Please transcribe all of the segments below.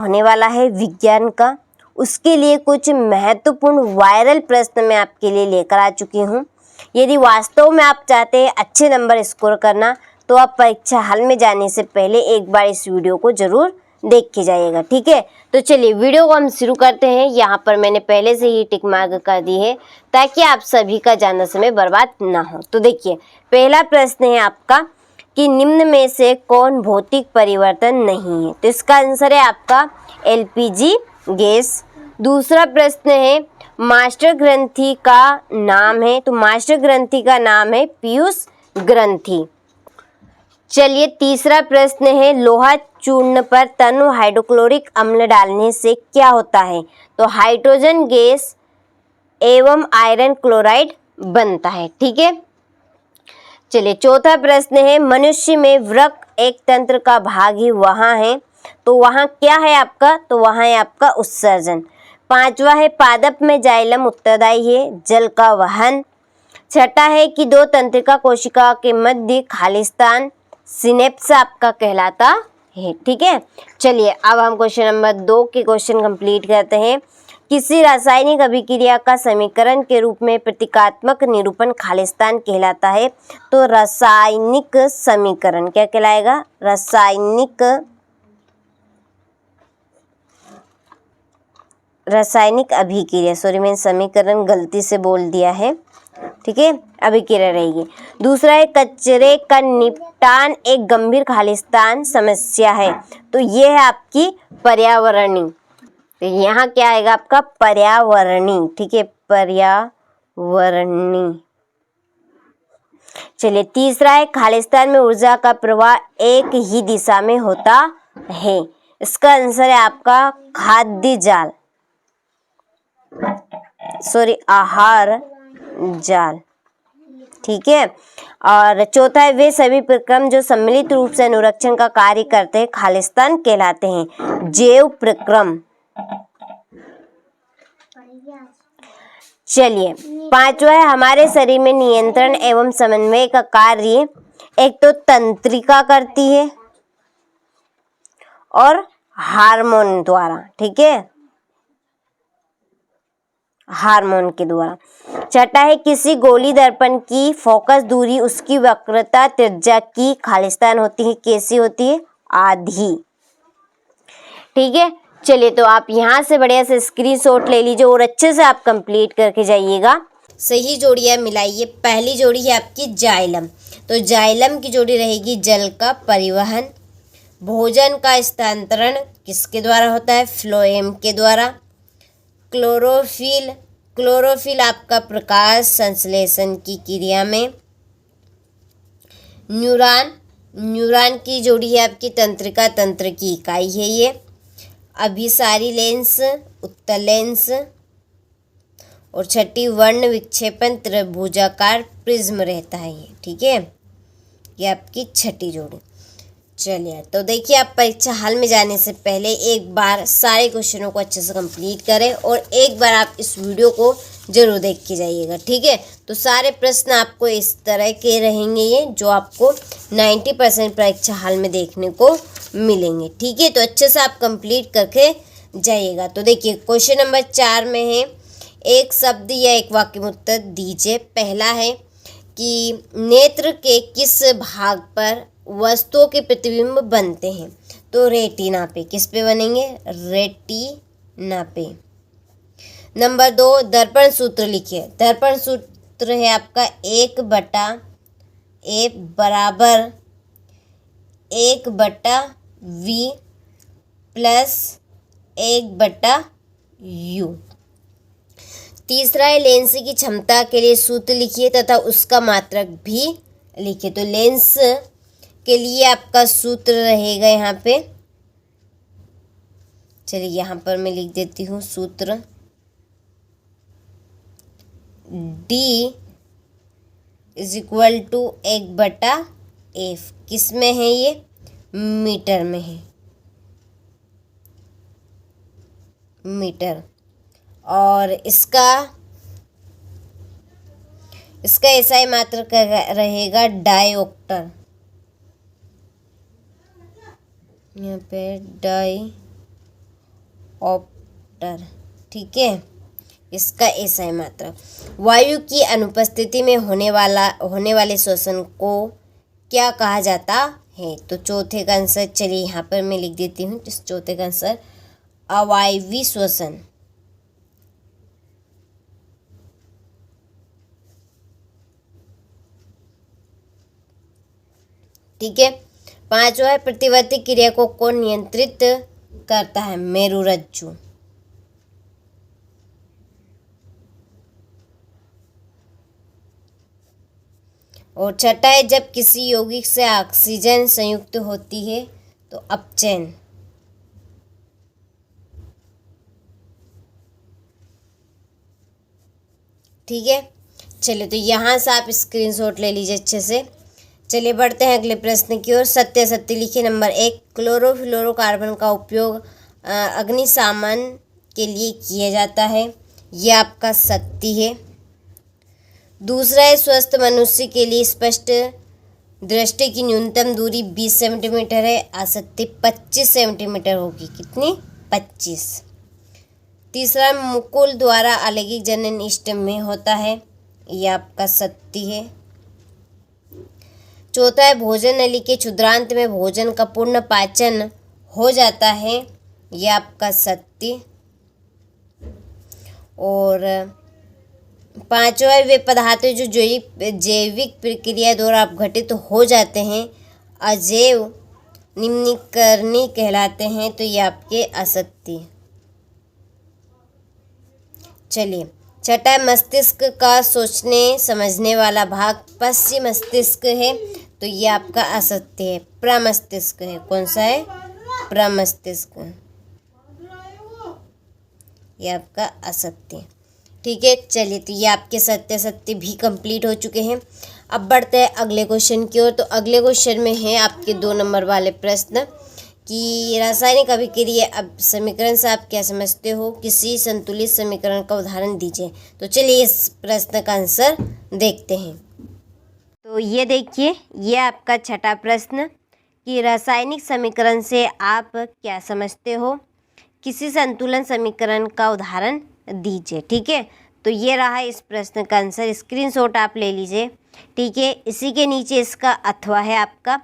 होने वाला है विज्ञान का, उसके लिए कुछ महत्वपूर्ण वायरल प्रश्न मैं आपके लिए लेकर आ चुकी हूँ। यदि वास्तव में आप चाहते हैं अच्छे नंबर स्कोर करना तो आप परीक्षा हॉल में जाने से पहले एक बार इस वीडियो को जरूर देख के जाइएगा, ठीक है। तो चलिए वीडियो को हम शुरू करते हैं। यहाँ पर मैंने पहले से ही टिक मार्क कर दी है ताकि आप सभी का ज़्यादा समय बर्बाद ना हो। तो देखिए पहला प्रश्न है आपका कि निम्न में से कौन भौतिक परिवर्तन नहीं है। तो इसका आंसर है आपका एलपीजी गैस। दूसरा प्रश्न है मास्टर ग्रंथि का नाम है, तो मास्टर ग्रंथि का नाम है पीयूष ग्रंथि। चलिए तीसरा प्रश्न है लोहा चूर्ण पर तनु हाइड्रोक्लोरिक अम्ल डालने से क्या होता है। तो हाइड्रोजन गैस एवं आयरन क्लोराइड बनता है, ठीक है। चलिए चौथा प्रश्न है मनुष्य में वृक्क एक तंत्र का भाग ही वहाँ है, तो वहाँ क्या है आपका, तो वहाँ है आपका उत्सर्जन। पांचवा है पादप में जाइलम उत्तरदायी है जल का वहन। छठा है कि दो तंत्रिका कोशिका के मध्य खालिस्तान सिनेप्स आपका कहलाता है, ठीक है। चलिए अब हम क्वेश्चन नंबर 2 के क्वेश्चन कंप्लीट करते हैं। किसी रासायनिक अभिक्रिया का समीकरण के रूप में प्रतीकात्मक निरूपण खालिस्तान कहलाता है। तो रासायनिक समीकरण क्या कहलाएगा, रासायनिक अभिक्रिया, सॉरी मैंने समीकरण गलती से बोल दिया है, ठीक है, अभिक्रिया रहेगी। दूसरा है कचरे का निपटान एक गंभीर खालिस्तान समस्या है, तो ये है आपकी पर्यावरणीय। तो यहाँ क्या आएगा आपका पर्यावरणीय, ठीक है, पर्यावरणीय। चलिए तीसरा है खालिस्तान में ऊर्जा का प्रवाह एक ही दिशा में होता है। इसका आंसर है आपका खाद्य जाल, सॉरी आहार जाल, ठीक है। और चौथा है वे सभी प्रक्रम जो सम्मिलित रूप से अनुरक्षण का कार्य करते हैं खालिस्तान कहलाते हैं जैव प्रक्रम। चलिए पांचवा है हमारे शरीर में नियंत्रण एवं समन्वय का कार्य एक तो तंत्रिका करती है और हार्मोन द्वारा, ठीक है, हार्मोन के द्वारा। छठा है किसी गोली दर्पण की फोकस दूरी उसकी वक्रता त्रिज्या की खालिस्तान होती है, कैसी होती है, आधी, ठीक है। चलिए तो आप यहाँ से बढ़िया से स्क्रीनशॉट ले लीजिए और अच्छे से आप कंप्लीट करके जाइएगा। सही जोड़ियाँ मिलाइए। पहली जोड़ी है आपकी जाइलम, तो जाइलम की जोड़ी रहेगी जल का परिवहन। भोजन का स्थानांतरण किसके द्वारा होता है, फ्लोएम के द्वारा। क्लोरोफिल आपका प्रकाश संश्लेषण की क्रिया में। न्यूरॉन की जोड़ी है आपकी तंत्रिका, तंत्र की इकाई है ये। अभिसारी लेंस, उत्तल लेंस। और छठी वर्ण विक्षेपण त्रिभुजाकार प्रिज्म रहता है ये, ठीक है, ये आपकी छठी जोड़ी। चलिए तो देखिए आप परीक्षा हॉल में जाने से पहले एक बार सारे क्वेश्चनों को अच्छे से कंप्लीट करें और एक बार आप इस वीडियो को जरूर देख के जाइएगा, ठीक है। तो सारे प्रश्न आपको इस तरह के रहेंगे ये जो आपको 90% परीक्षा हॉल में देखने को मिलेंगे, ठीक है। तो अच्छे से आप कंप्लीट करके जाइएगा। तो देखिए क्वेश्चन नंबर 4 में है एक शब्द या एक वाक्य में उत्तर दीजिए। पहला है कि नेत्र के किस भाग पर वस्तुओं के प्रतिबिंब बनते हैं। तो रेटिना पे, किस पे बनेंगे, रेटिना पे। नंबर 2 दर्पण सूत्र लिखिए। दर्पण सूत्र है आपका 1/A बराबर 1/V प्लस 1/U। तीसरा है लेंस की क्षमता के लिए सूत्र लिखिए तथा उसका मात्रक भी लिखिए। तो लेंस के लिए आपका सूत्र रहेगा यहाँ पे, चलिए यहाँ पर मैं लिख देती हूँ सूत्र, D = 1/F। किस में है ये, मीटर में है, मीटर। और इसका SI मात्रक रहेगा डायऑक्टर, यहाँ पे डायऑक्टर। ऑप्टर। ठीक है, इसका ए सही मात्रा। वायु की अनुपस्थिति में होने वाले श्वसन को क्या कहा जाता है? तो चौथे का आंसर, चलिए यहाँ पर मैं लिख देती हूँ इस चौथे का आंसर, अवायवी श्वसन। ठीक है, पांचवा है, प्रतिवर्ती क्रिया को कौन नियंत्रित करता है? मेरुरज्जु। और छठा है, जब किसी यौगिक से ऑक्सीजन संयुक्त होती है तो अपचयन। ठीक है, चलिए तो यहाँ से आप स्क्रीनशॉट ले लीजिए अच्छे से। चलिए बढ़ते हैं अगले प्रश्न की ओर। सत्य सत्य लिखिए। नंबर 1, क्लोरोफ्लोरोकार्बन का उपयोग अग्निशमन के लिए किया जाता है, यह आपका सत्य है। दूसरा है, स्वस्थ मनुष्य के लिए स्पष्ट दृष्टि की न्यूनतम दूरी 20 सेंटीमीटर है, असत्य 25 सेंटीमीटर होगी। कितनी? 25। तीसरा, मुकुल द्वारा अलैंगिक जनन स्टेम में होता है, यह आपका सत्य है। चौथा है, भोजन नली के क्षुद्रांत में भोजन का पूर्ण पाचन हो जाता है, यह आपका सत्य। और पांचवा, वे पदार्थ जो जैविक प्रक्रिया द्वारा अपघटित हो जाते हैं अजैव निम्नीकरणीय कहलाते हैं, तो ये आपके असत्य। चलिए छठा, मस्तिष्क का सोचने समझने वाला भाग पश्चिम मस्तिष्क है, तो ये आपका असत्य है, प्रमस्तिष्क है। कौन सा है? प्रमस्तिष्क, ये आपका असत्य। ठीक है, चलिए तो ये आपके सत्य सत्य भी कंप्लीट हो चुके हैं। अब बढ़ते हैं अगले क्वेश्चन की ओर। तो अगले क्वेश्चन में है आपके 2 नंबर वाले प्रश्न कि रासायनिक अभिक्रिया अब समीकरण से आप क्या समझते हो? किसी संतुलित समीकरण का उदाहरण दीजिए। तो चलिए इस प्रश्न का आंसर देखते हैं। तो ये देखिए, ये आपका छठा प्रश्न कि रासायनिक समीकरण से आप क्या समझते हो? किसी संतुलन समीकरण का उदाहरण दीजिए। ठीक है, तो ये रहा इस प्रश्न का आंसर। स्क्रीनशॉट आप ले लीजिए। ठीक है, इसी के नीचे इसका अथवा है आपका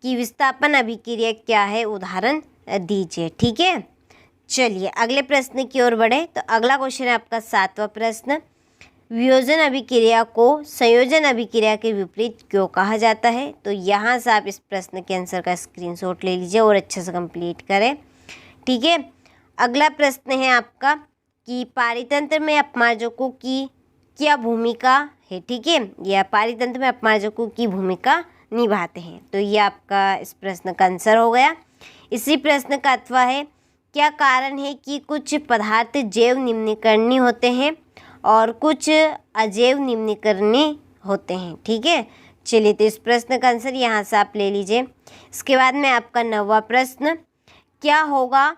कि विस्थापन अभिक्रिया क्या है, उदाहरण दीजिए। ठीक है, चलिए अगले प्रश्न की ओर बढ़े। तो अगला क्वेश्चन है आपका 7वां प्रश्न, वियोजन अभिक्रिया को संयोजन अभिक्रिया के विपरीत क्यों कहा जाता है? तो यहाँ से आप इस प्रश्न के आंसर का स्क्रीनशॉट ले लीजिए और अच्छे से कंप्लीट करें। ठीक है, अगला प्रश्न है आपका कि पारितंत्र में अपमार्जकों की क्या भूमिका है? ठीक है, यह पारितंत्र में अपमार्जकों की भूमिका निभाते हैं, तो ये आपका इस प्रश्न का आंसर हो गया। इसी प्रश्न का अथवा है, क्या कारण है कि कुछ पदार्थ जैव निम्नीकरणीय होते हैं और कुछ अजैव निम्नीकरणीय होते हैं? ठीक है, चलिए तो इस प्रश्न का आंसर यहाँ से आप ले लीजिए। इसके बाद में आपका 9वां प्रश्न, क्या होगा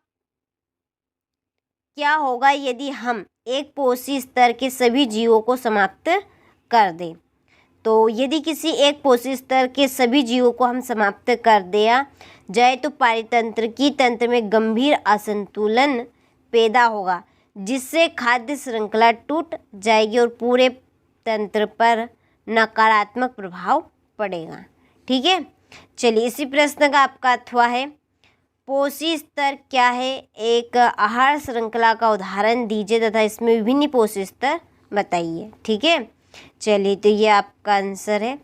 यदि हम एक पोषी स्तर के सभी जीवों को समाप्त कर दें? तो यदि किसी एक पोषी स्तर के सभी जीवों को हम समाप्त कर दिया जाए तो पारितंत्र की तंत्र में गंभीर असंतुलन पैदा होगा, जिससे खाद्य श्रृंखला टूट जाएगी और पूरे तंत्र पर नकारात्मक प्रभाव पड़ेगा। ठीक है, चलिए इसी प्रश्न का आपका अथवा है, पोषी स्तर क्या है? एक आहार श्रृंखला का उदाहरण दीजिए तथा इसमें विभिन्न पोषी स्तर बताइए। ठीक है, चलिए तो ये आपका आंसर है।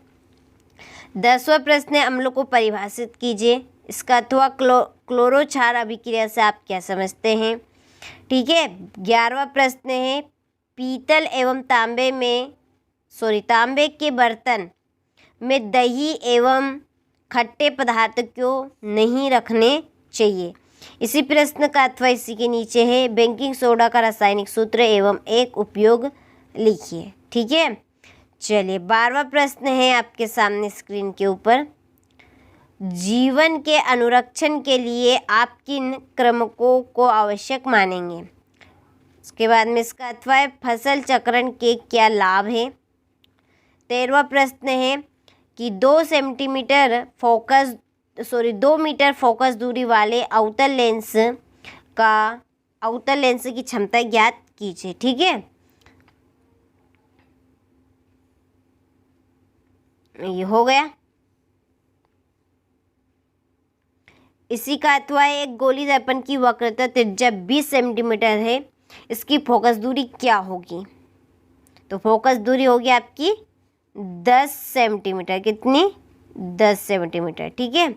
10वां प्रश्न है, अम्लों को परिभाषित कीजिए। इसका अथवा क्लोरोक्षार अभिक्रिया से आप क्या समझते हैं? ठीक है, 11वां प्रश्न है, पीतल एवं तांबे के बर्तन में दही एवं खट्टे पदार्थ क्यों नहीं रखने चाहिए? इसी प्रश्न का अथवा इसी के नीचे है, बेकिंग सोडा का रासायनिक सूत्र एवं एक उपयोग लिखिए। ठीक है, चलिए 12वां प्रश्न है आपके सामने स्क्रीन के ऊपर, जीवन के अनुरक्षण के लिए आप किन क्रमकों को आवश्यक मानेंगे? इसके बाद में इसका अथवा है, फसल चक्रण के क्या लाभ हैं? 13वां प्रश्न है कि 2 मीटर फोकस दूरी वाले अवतल लेंस का अवतल लेंस की क्षमता ज्ञात कीजिए। ठीक है, ये हो गया। इसी का अथवा एक गोली दर्पण की वक्रता त्रिज्या 20 सेंटीमीटर है, इसकी फोकस दूरी क्या होगी? तो फोकस दूरी होगी आपकी 10 सेंटीमीटर। कितनी? 10 सेंटीमीटर। ठीक है,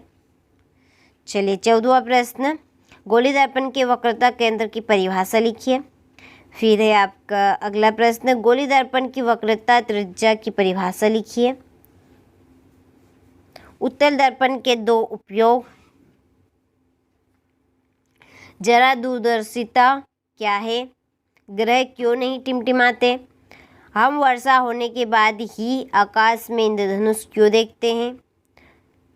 चलिए 14वां प्रश्न, गोली दर्पण के वक्रता केंद्र की परिभाषा लिखिए। फिर है आपका अगला प्रश्न, गोली दर्पण की वक्रता त्रिज्या की परिभाषा लिखिए। उत्तल दर्पण के दो उपयोग, जरा दूरदर्शिता क्या है, ग्रह क्यों नहीं टिमटिमाते, हम वर्षा होने के बाद ही आकाश में इंद्रधनुष क्यों देखते हैं।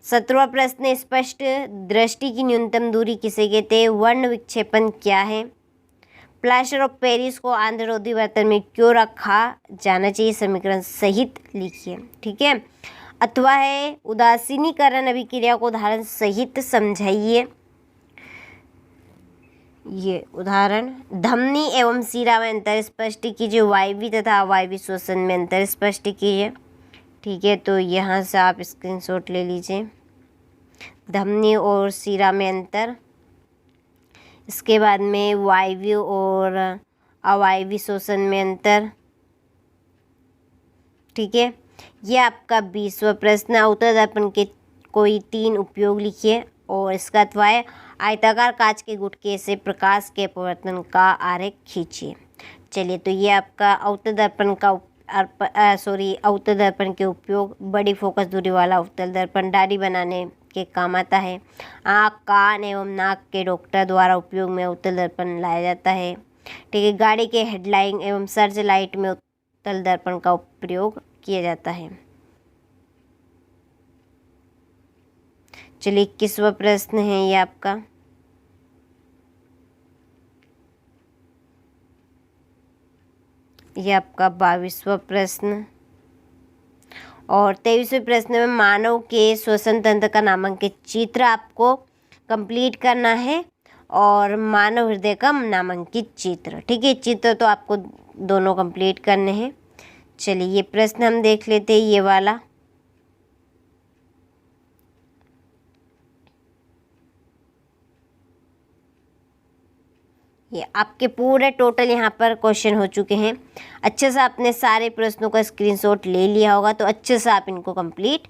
17वां प्रश्न, स्पष्ट दृष्टि की न्यूनतम दूरी किसे कहते हैं, वर्ण विक्षेपण क्या है, प्लास्टर ऑफ पेरिस को आंध्रोधी बर्तन में क्यों रखा जाना चाहिए, समीकरण सहित लिखिए। ठीक है, अथवा है उदासीनीकरण अभिक्रिया को उदाहरण सहित समझाइए। ये उदाहरण, धमनी एवं सीरा में अंतर स्पष्ट कीजिए, वायवी तथा अवायवी श्वसन में अंतर स्पष्ट कीजिए। ठीक है, तो यहाँ से आप स्क्रीनशॉट ले लीजिए, धमनी और सीरा में अंतर, इसके बाद में वायवी और अवायवी श्वसन में अंतर। ठीक है, ये आपका 20वां प्रश्न, उत्तल दर्पण के कोई 3 उपयोग लिखिए और इसका अथवा है आयताकार कांच के गुटके से प्रकाश के अपवर्तन का आरेख खींचिए। चलिए, तो ये आपका अवतल दर्पण का अवतल दर्पण के उपयोग, बड़ी फोकस दूरी वाला अवतल दर्पण दाढ़ी बनाने के काम आता है। आँख, कान एवं नाक के डॉक्टर द्वारा उपयोग में अवतल दर्पण लाया जाता है। ठीक है, गाड़ी के हेडलाइट एवं सर्च लाइट में अवतल दर्पण का प्रयोग किया जाता है। चलिए 21वां प्रश्न है ये आपका, ये आपका 22वां प्रश्न और 23वें प्रश्न में मानव के श्वसन तंत्र का नामांकित चित्र आपको कंप्लीट करना है और मानव हृदय का नामांकित चित्र। ठीक है, चित्र तो आपको दोनों कंप्लीट करने हैं। चलिए ये प्रश्न हम देख लेते हैं, ये वाला, ये आपके पूरे टोटल यहाँ पर क्वेश्चन हो चुके हैं। अच्छे से आपने सारे प्रश्नों का स्क्रीनशॉट ले लिया होगा, तो अच्छे से आप इनको कंप्लीट